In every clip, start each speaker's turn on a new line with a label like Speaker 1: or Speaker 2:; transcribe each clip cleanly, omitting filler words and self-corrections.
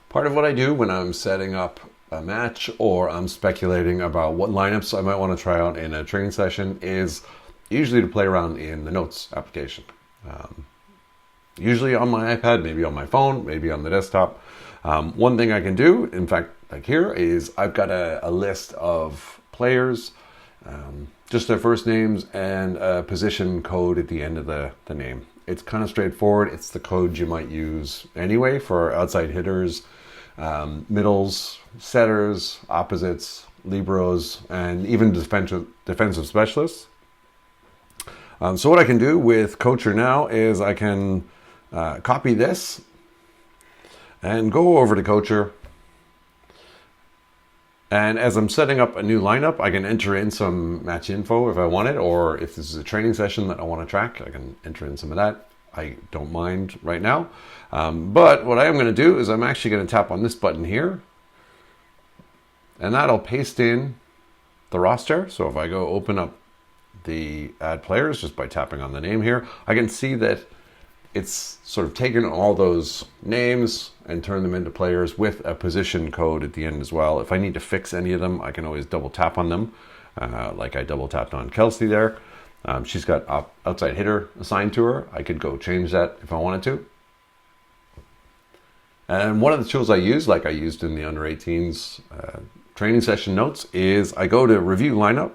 Speaker 1: Part of what I do when I'm setting up a match or I'm speculating about what lineups I might want to try out in a training session is usually to play around in the notes application. Usually on my iPad, maybe on my phone, maybe on the desktop. One thing I can do, in fact, like here, is I've got a list of players, just their first names and a position code at the end of the name. It's kind of straightforward. It's the code you might use anyway for outside hitters, middles, setters, opposites, liberos, and even defensive specialists. So what I can do with Coachr now is I can copy this and go over to Coachr. And as I'm setting up a new lineup, I can enter in some match info if I want it, or if this is a training session that I want to track, I can enter in some of that. I don't mind right now. But what I am going to do is I'm actually going to tap on this button here, and that'll paste in the roster. So if I go open up the add players just by tapping on the name here, I can see that it's sort of taken all those names and turned them into players with a position code at the end as well. If I need to fix any of them, I can always double tap on them, like I double tapped on Kelsey there. She's got outside hitter assigned to her. I could go change that if I wanted to. And one of the tools I use, like I used in the under 18s training session notes, is I go to review lineup.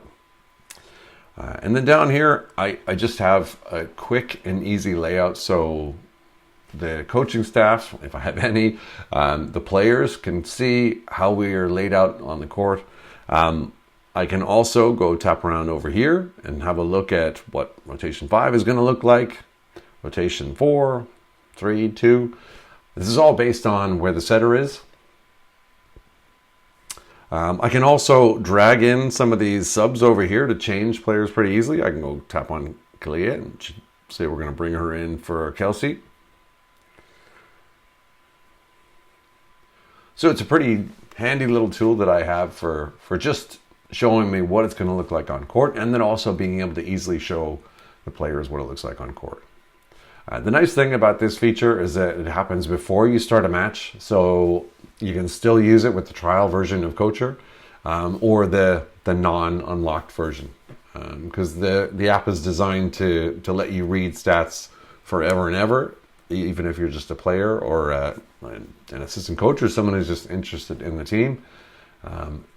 Speaker 1: And then down here, I just have a quick and easy layout. So the coaching staff, if I have any, the players can see how we are laid out on the court. I can also go tap around over here and have a look at what rotation 5 is going to look like. Rotation 4, 3, 2. This is all based on where the setter is. I can also drag in some of these subs over here to change players pretty easily. I can go tap on Kalia and say we're going to bring her in for Kelsey. So it's a pretty handy little tool that I have for just showing me what it's going to look like on court, and then also being able to easily show the players what it looks like on court. The nice thing about this feature is that it happens before you start a match, so you can still use it with the trial version of Coachr or the non-unlocked version, because the app is designed to let you read stats forever and ever, even if you're just a player or an assistant coach or someone who's just interested in the team.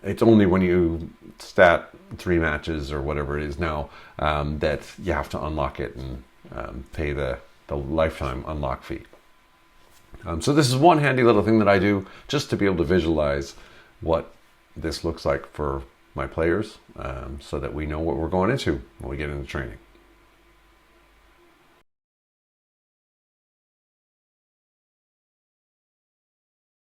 Speaker 1: It's only when you stat 3 matches or whatever it is now that you have to unlock it and pay the lifetime unlock fee. So this is one handy little thing that I do just to be able to visualize what this looks like for my players, so that we know what we're going into when we get into training.